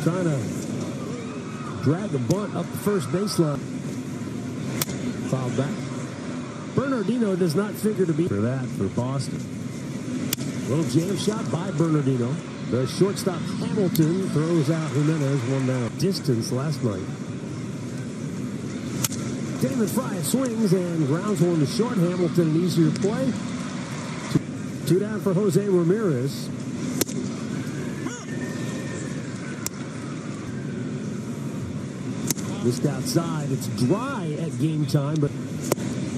trying to drag a bunt up the first baseline. Fouled back. Bernardino does not figure to be for that for Boston. Little jam shot by Bernardino. The shortstop Hamilton throws out Jimenez, one down. Distance last night. David Fry swings and grounds one to short. Hamilton an easier play. Two down for Jose Ramirez. Missed outside. It's dry at game time, but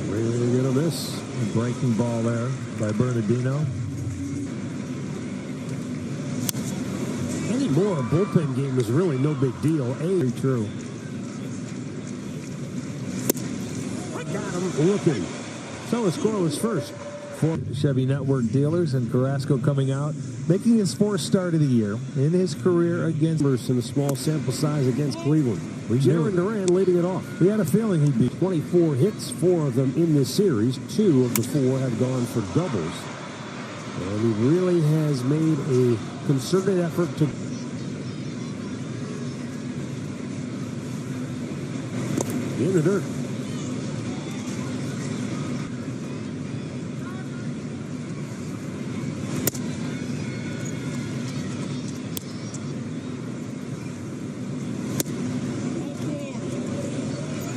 really gonna miss. A breaking ball there by Bernardino. Anymore, a bullpen game is really no big deal. Very true. Got him looking. So a scoreless first. For Chevy Network dealers, and Carrasco coming out, making his fourth start of the year in his career against in a small sample size against Cleveland. Jarren Duran leading it off. We had a feeling he'd be 24 hits, 4 of them in this series. 2 of the 4 have gone for doubles. And he really has made a concerted effort to in the dirt.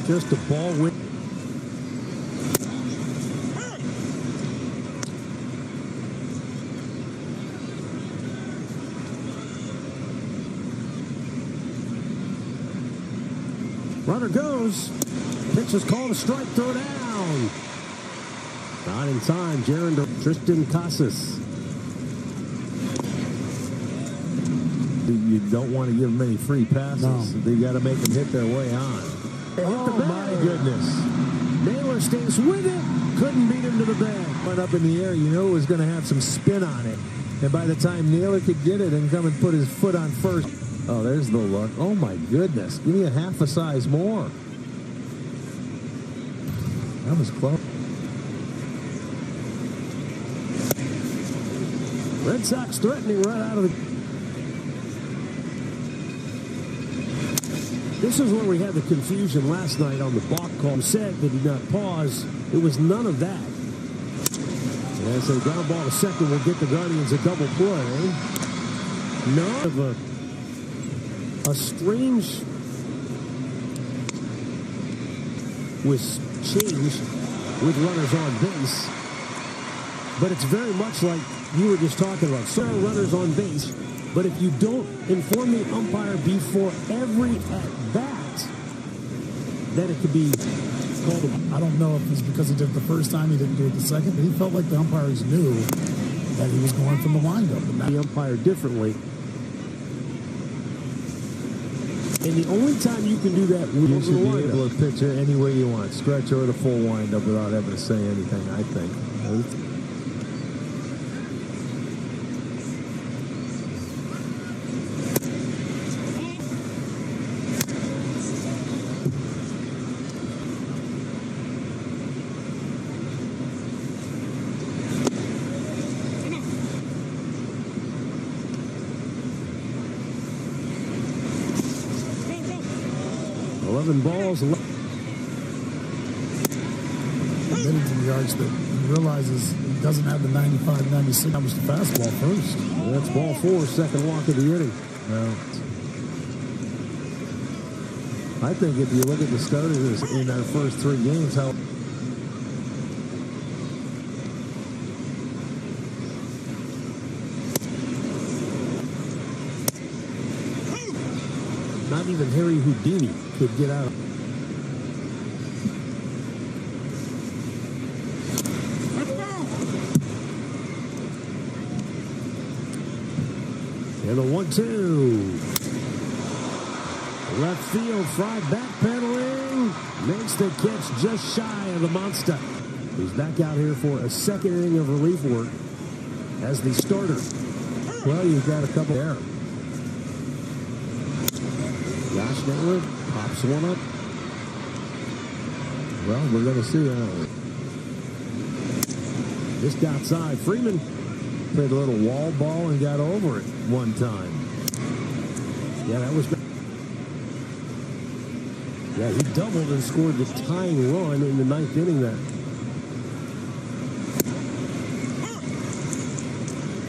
Just a ball with. Runner goes. Pitch is called a strike. Throw down. Not in time. Tristan Casas. You don't want to give them any free passes. No. So they got to make them hit their way on. Oh, my goodness. Naylor stays with it. Couldn't beat him to the bag. Went up in the air. You know it was going to have some spin on it. And by the time Naylor could get it and come and put his foot on first. Oh, there's the look. Oh, my goodness. Give me a half a size more. That was close. Red Sox threatening right out of the... This is where we had the confusion last night on the balk call. Said that he not pause. It was none of that. As a ground ball to second will get the Guardians a double play. No, of a strange was changed with runners on base, but it's very much like you were just talking about. So runners on base. But if you don't inform the umpire before every at-bat, then it could be called a... I don't know if it's because he did it the first time, he didn't do it the second, but he felt like the umpires knew that he was going from the windup. The umpire differently. And the only time you can do that... You should be able to pitch it any way you want. Stretch or the full windup without having to say anything, I think. 11 balls. Admitting to the yards that he realizes he doesn't have the 95, 96. That was the fastball first. Well, that's ball 4, second walk of the inning. Well, I think if you look at the starters in our first 3 games, how not even Harry Houdini could get out. And a 1-2. Left field, Fry backpedaling. Makes the catch just shy of the monster. He's back out here for a second inning of relief work as the starter. well, you've got a couple there. Josh Network pops one up. Well, we're going to see. Just outside. Freeman played a little wall ball and got over it one time. Yeah, that was. Yeah, he doubled and scored the tying run in the 9th inning there.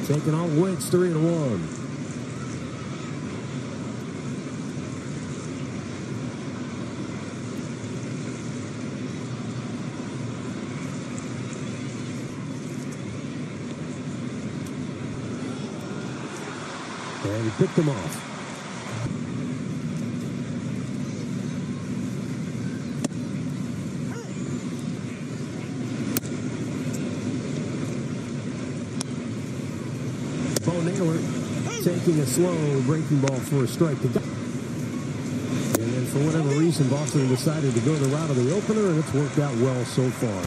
Taking off Wicks, 3-1. And he picked him off. Taking a slow breaking ball for a strike. And then for whatever reason, Boston decided to go the route of the opener, and it's worked out well so far.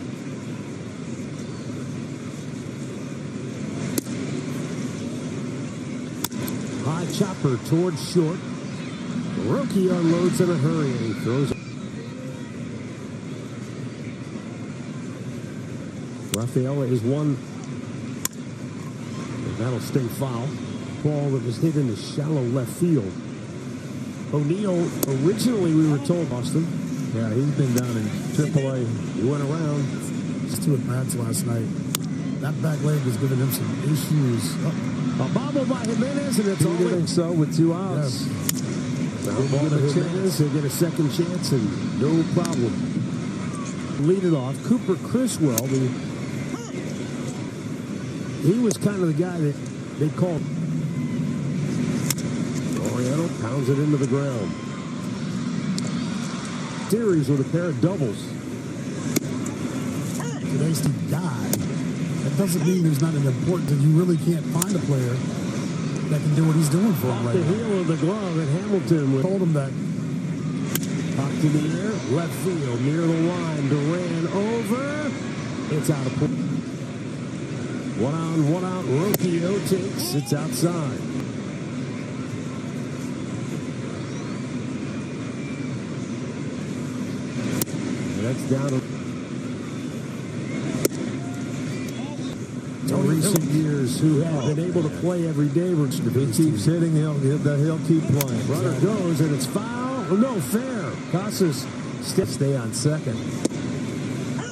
High chopper towards short. Rookie unloads in a hurry, and he throws it. Rafaela is one. And that'll stay foul. Ball that was hit into shallow left field. O'Neill, originally we were told Boston. Yeah, he's been down in AAA. He went around. Just 2 at-bats last night. That back leg was giving him some issues. A bobble by Jimenez, and it's all in. So with 2 outs. Ball to Jimenez, they get a second chance, and no problem. Lead it off. Cooper Criswell, he was kind of the guy that they called. Pounds it into the ground. Series with a pair of doubles. Today's the guy. That doesn't mean there's not an importance, and you really can't find a player that can do what he's doing for him right now. The heel of the glove, and Hamilton told him that. Popped in the air, left field, near the line. Duran over. It's out of play. 1 on, 1 out. Rocchio takes. It's outside. That's down. In recent years, who have been able to play every day. If he keeps hitting, he'll keep playing. Runner goes, and it's foul. Oh, no, fair. Casas stay on second.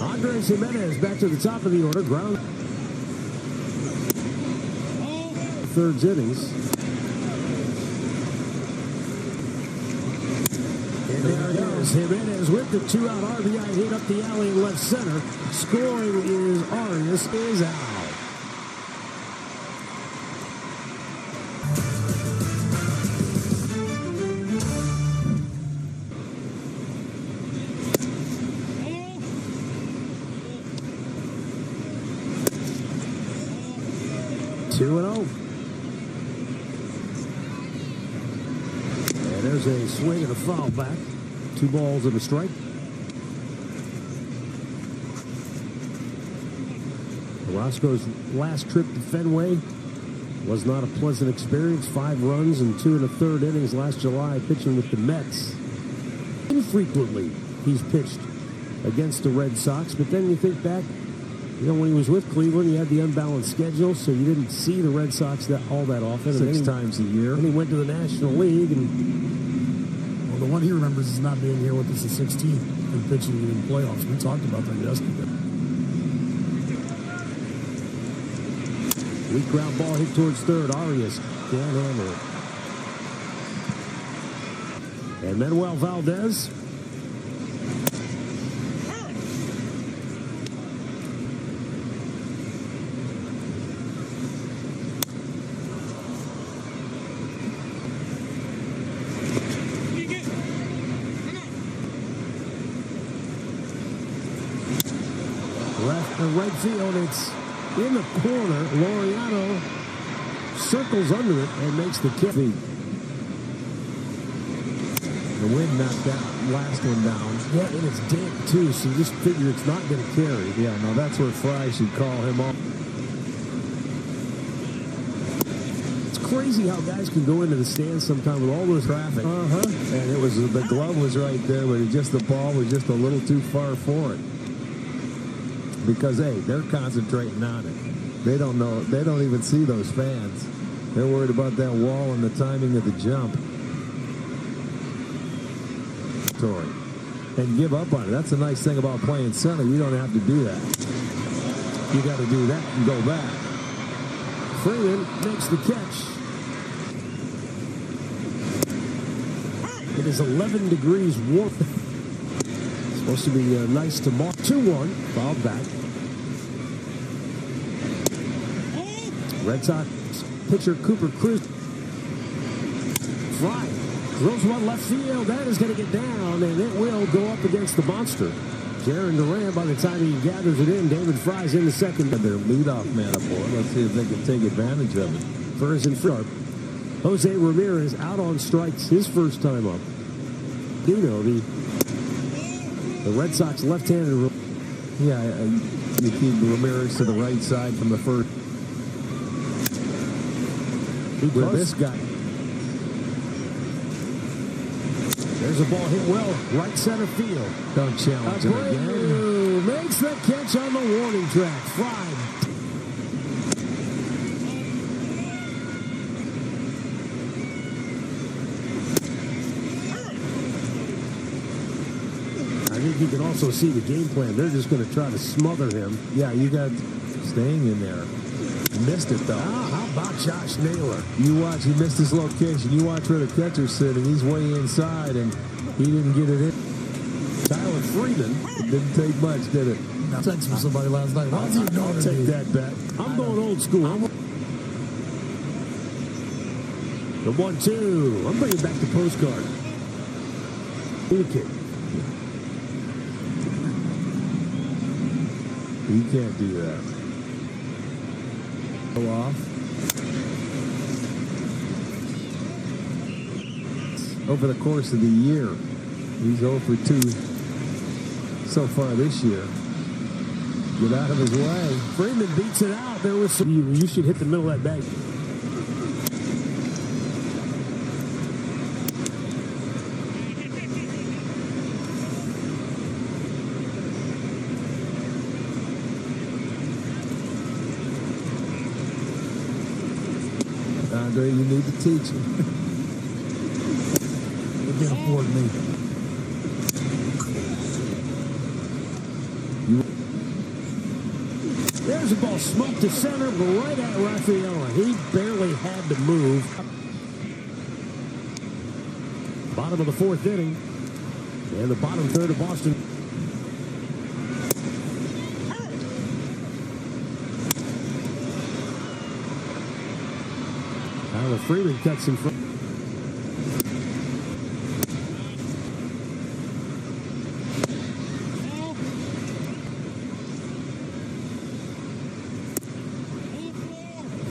Andres Jimenez back to the top of the order. Ground. 3rd innings. And there it is. Jimenez with the 2-out RBI hit up the alley in left center. Scoring is Arias is out. There's a swing and a foul back. 2 balls and a strike. Orozco's last trip to Fenway was not a pleasant experience. 5 runs and 2 1/3 innings last July pitching with the Mets. Infrequently he's pitched against the Red Sox, but then you think back, when he was with Cleveland, he had the unbalanced schedule, so you didn't see the Red Sox all that often. 6 times a year. And he went to the National League. And the one he remembers is not being here with us at 16 and pitching in playoffs. We talked about that yesterday. Weak ground ball hit towards third. Arias can't handle it. And Manuel Valdez. Left and right field, it's in the corner. Laureano circles under it and makes the kick. The wind knocked that last one down. Yeah, and it's damp too, so you just figure it's not going to carry. Yeah, no, that's where Fry should call him off. It's crazy how guys can go into the stands sometime with all this traffic. And it was the glove was right there, but the ball was just a little too far for it. Because, hey, they're concentrating on it. They don't know. They don't even see those fans. They're worried about that wall and the timing of the jump. territory and give up on it. That's the nice thing about playing center. You don't have to do that. You got to do that and go back. Freeman makes the catch. It is 11 degrees warm. Supposed to be nice tomorrow. 2-1. Fouled back. Red Sox pitcher Cooper Cruz. Fry throws one left field. That is going to get down, and it will go up against the monster. Jaron Duran, by the time he gathers it in, David Fry's in the second. And their leadoff man up for it. Let's see if they can take advantage of it. Furs and Sharp. Jose Ramirez out on strikes his first time up. Dino, the Red Sox left-handed. Yeah, you keep Ramirez to the right side from the first. With this guy. There's a ball hit well, right center field. Don't challenge him again. Makes the catch on the warning track. Fried. I think you can also see the game plan. They're just going to try to smother him. Yeah, you got staying in there. Missed it, though. How about Josh Naylor? You watch, he missed his location. You watch where the catcher's sitting. He's way inside, and he didn't get it in. Tyler Freeman. It didn't take much, did it? I texted with somebody last night. Why is he ignoring I'll take me? that bet. I'm going old school. The 1-2. I'm bringing back the postcard. Okay. You can't do that. Go off. Over the course of the year, he's 0 for 2 so far this year. Get out of his way. Freeman beats it out. There was some. You should hit the middle of that bag. Andre, you need to teach him. They can't afford me. There's a ball smoked to center, but right at Rafaela. He barely had to move. Bottom of the fourth inning. And the bottom third of Boston. Tyler Freeman cuts in front.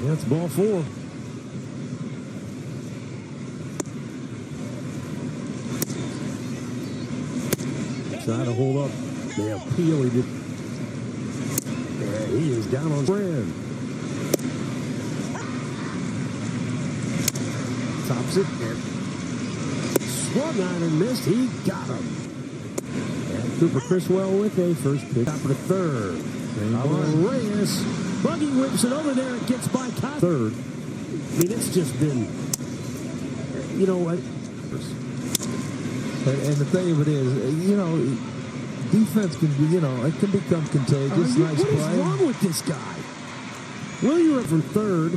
That's ball 4. Trying to hold up. They appeal. He did. Yeah, he is down on Brand. Tops it. Swung on and missed. He got him. And Cooper Criswell with a first pitch. Top of the third. Reyes. Buggy whips it over there. It gets by Kyle. Third. I mean, it's just been, you know what? And the thing of it is, you know, defense can be, you know, it can become contagious. Nice play. What is wrong with this guy? Will you from third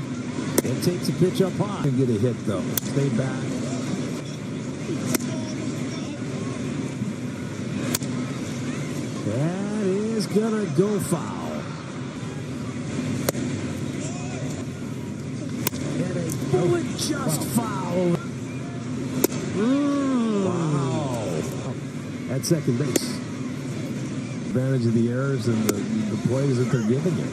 and takes a pitch up high. And get a hit, though. Stay back. That is going to go foul. And a bullet just foul. Wow. At second base. Advantage of the errors and the plays that they're giving you.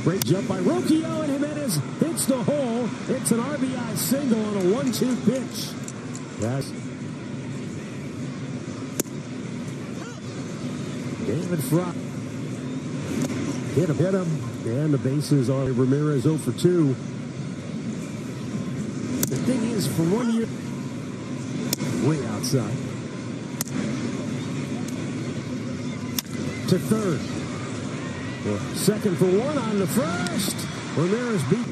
Great jump by Rocchio, and Jimenez hits the hole. It's an RBI single on a 1-2 pitch. That's David Fry. Hit him. And the bases are Ramirez 0 for 2. The thing is, for 1 year, way outside. To third. Second for 1 on the first. Ramirez beat.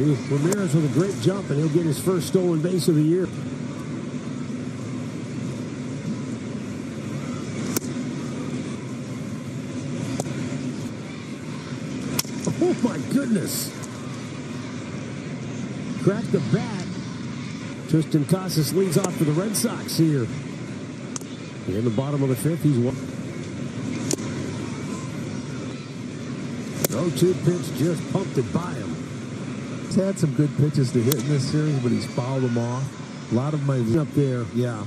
Ramirez with a great jump, and he'll get his first stolen base of the year. Oh, my goodness. Cracked the bat. Tristan Casas leads off for the Red Sox here. In the bottom of the fifth, he's one. 0-2 pitch, just pumped it by him. He's had some good pitches to hit in this series, but he's fouled them off. A lot of them up there. Yeah.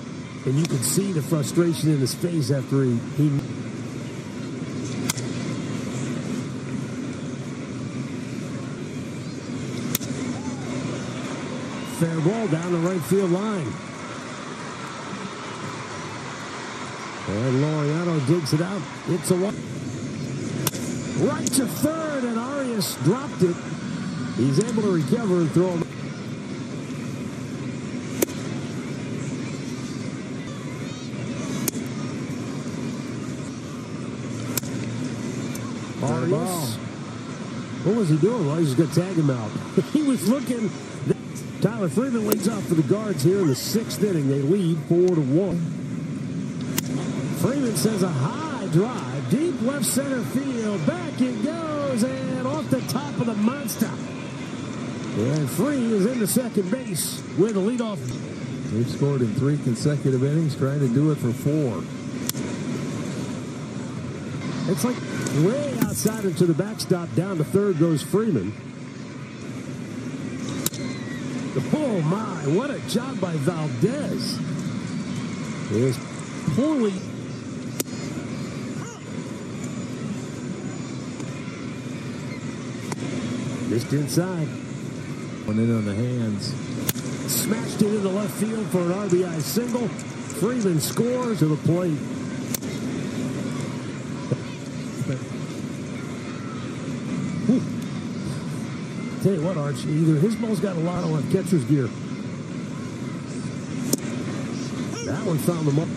And you could see the frustration in his face after he fair ball down the right field line. And Laureano digs it out. It's a one. Right to third, and Arias dropped it. He's able to recover and throw him. Arias. What was he doing? Well, he's going to tag him out. He was looking. Tyler Freeman leads off for the Guards here in the sixth inning. They lead 4-1. Freeman sends a high drive, deep left center field. Back it goes, and off the top of the monster. And Free is into second base with a leadoff. They've scored in 3 consecutive innings, trying to do it for 4. It's like way outside into the backstop. Down to third goes Freeman. Oh, my. What a job by Valdez. It is poorly. Missed inside. Went in on the hands. Smashed it into left field for an RBI single. Freeman scores to the plate. Tell you what, Arch, either his ball's got a lot of catcher's gear. That one found the mark.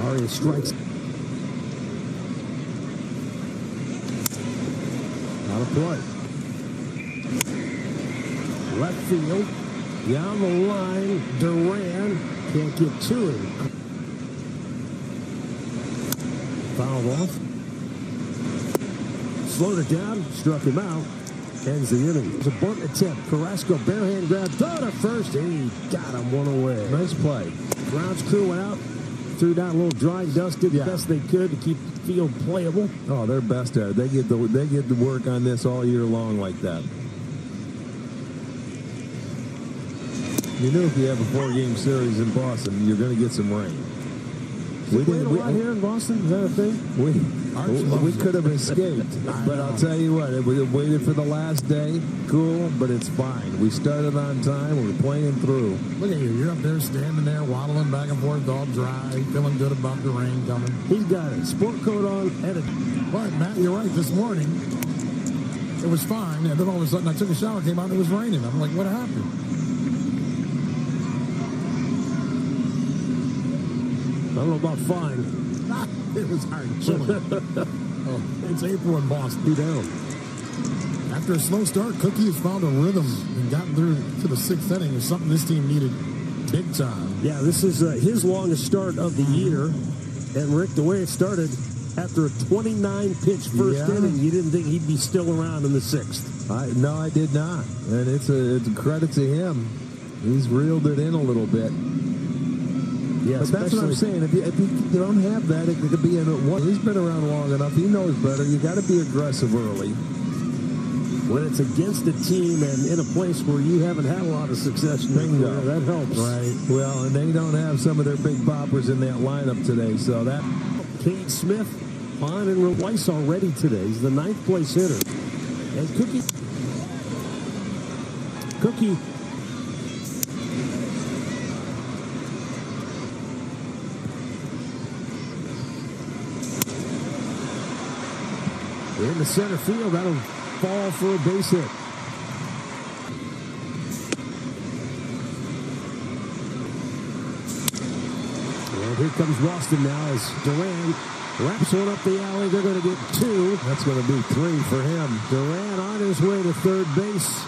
Arias strikes. Out of play. Left field. Down the line. Duran can't get to him. Fouled off. Slowed it down. Struck him out. Ends the inning. It was a bunt attempt. Carrasco barehand grab. Throw to first. And he got him one away. Nice play. Grounds crew went out. Threw down a little dry dust. Did the best they could to keep the field playable. Oh, they're best at it. They get to work on this all year long like that. You knew if you have a 4-game series in Boston, you're going to get some rain. We did a lot here in Boston. Is that a thing? We could have escaped, but I'll tell you what, we waited for the last day. Cool, but it's fine. We started on time. We're playing through. Look at you. You're up there standing there, waddling back and forth, all dry, feeling good about the rain coming. He's got a sport coat on and a... But, Matt, you're right. This morning, it was fine, and then all of a sudden I took a shower, came out, and it was raining. I'm like, what happened? I don't know about fine. It was hard chilling. It's April in Boston. Be down. After a slow start, Cookie has found a rhythm and gotten through to the 6th inning. It's something this team needed big time. Yeah, this is his longest start of the year. And, Rick, the way it started, after a 29-pitch first inning, you didn't think he'd be still around in the 6th. No, I did not. And it's a credit to him. He's reeled it in a little bit. Yeah, but that's what I'm saying. If you don't have that, it could be in one. He's been around long enough. He knows better. You got to be aggressive early. When it's against a team and in a place where you haven't had a lot of success, that helps. Right. Well, and they don't have some of their big boppers in that lineup today. So that. Cade Smith on and Weiss already today. He's the 9th place hitter. And Cookie. In the center field, that'll fall for a base hit. And here comes Boston now as Duran wraps one up the alley. They're going to get 2. That's going to be 3 for him. Duran on his way to third base.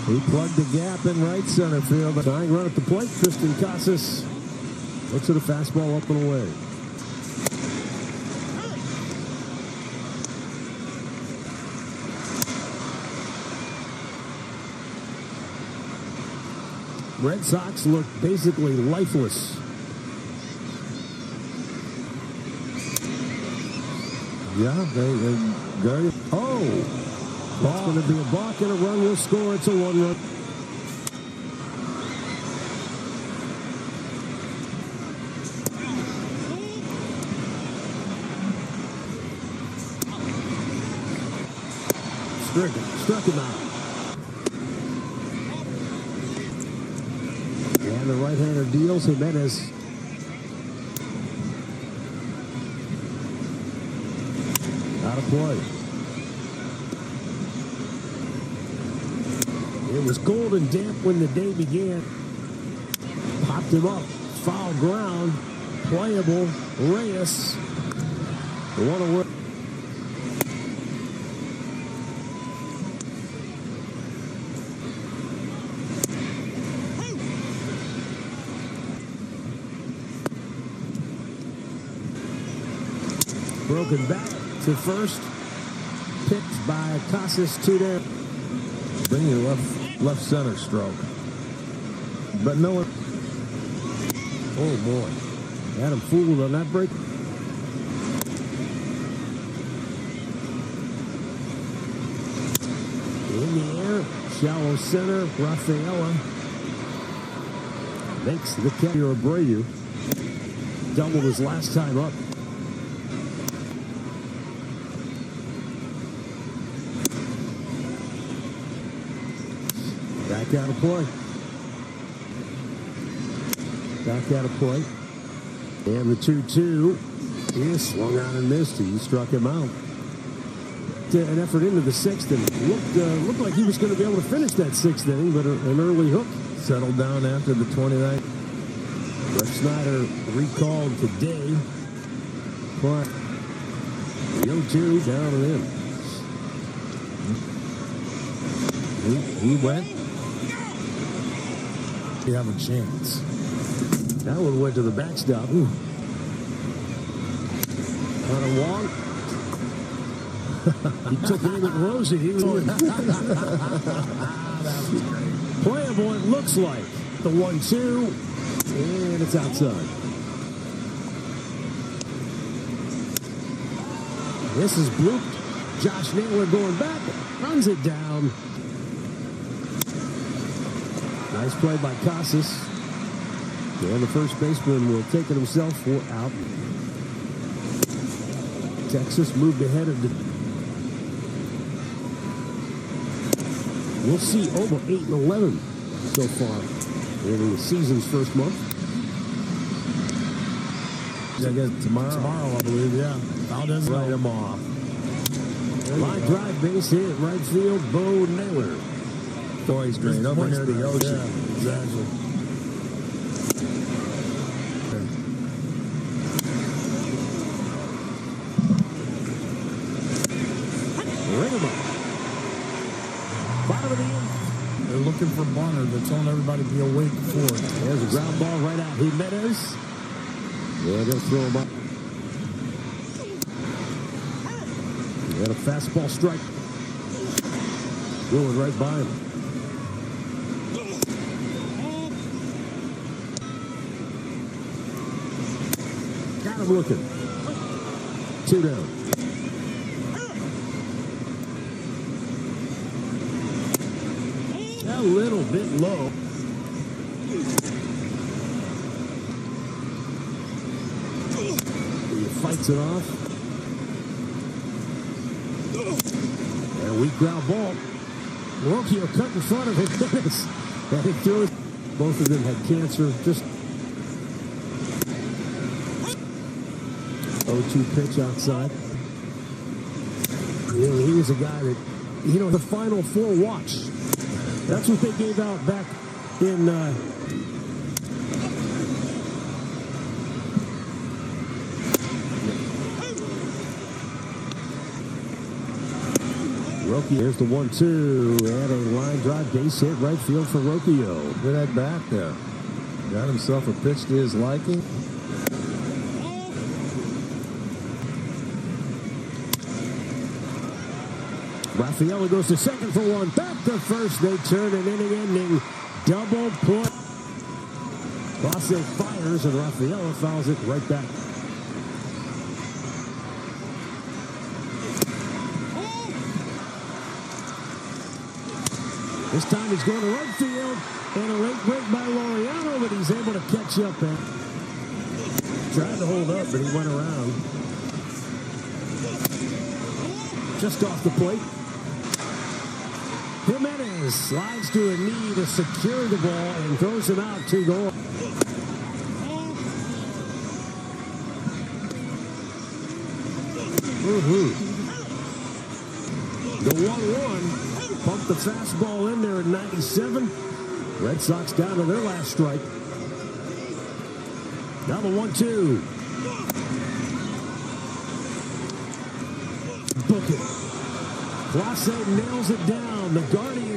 He plugged the gap in right center field. Tying run at the plate. Tristan Casas looks at a fastball up and away. Red Sox look basically lifeless. Yeah, they oh! That's going to be a balk and a run will score. It's a 1-run. Struck him out. And the right-hander deals. Jimenez. Out of play. It was cold and damp when the day began. Popped him up. Foul ground. Playable. Reyes. What a work. Broken back to first. Picked by Casas, 2 down. Bring your left center stroke. But no one. Oh boy. Had him fooled on that break. In the air. Shallow center. Rafaela makes the catch. Abreu doubled his last time up. Back out of play. Back out of play. And the 2-2 is swung out and missed. He struck him out. An effort into the 6th and looked like he was going to be able to finish that 6th inning, but an early hook. Settled down after the 29th. Brett Snyder recalled today. But the 0-2 down and in. He went. You have a chance. That one went to the backstop. Ooh. Hunter Wong. He took aim at Rosie. He was playable, it looks like. The 1-2. And it's outside. This is blooped. Josh Naylor going back. Runs it down. Nice play by Casas. And the first baseman will take it himself for out. Texas moved ahead of the. We'll see over 8-11 so far in the season's first month. I guess tomorrow. Tomorrow, I believe, yeah. Valdez Write him off. Line drive base hit, right field, Bo Naylor. Boys green over near the ocean. Yeah, exactly. Ring him up. Bottom of the inning. They're looking for Bonner. They're telling everybody to be awake for it. There's a ground ball right out. Jimenez. Yeah, they'll throw him up. And a fastball strike. Going right by him. Got him looking. 2 down. A little bit low. He fights it off. And a weak ground ball. Rocchio cut in front of him. And he throws. Both of them had cancer. Just 0-2 pitch outside. You know, he was a guy that, the Final Four watch. That's what they gave out back in Roki. Here's the 1-2 and a line drive base hit right field for Rocchio. Good at bat there. Got himself a pitch to his liking. Rafaela goes to second for one. Back to first. They turn an inning-ending double play. Clase fires and Rafaela fouls it right back. This time he's going to right field, and a late break by Laureano, but he's able to catch up and tried to hold up, but he went around. Just off the plate. Jimenez slides to a knee to secure the ball and throws him out 2-0. The 1-1. Pumped the fastball in there at 97. Red Sox down to their last strike. Now the 1-2. Book it. Clase nails it down. The Guardian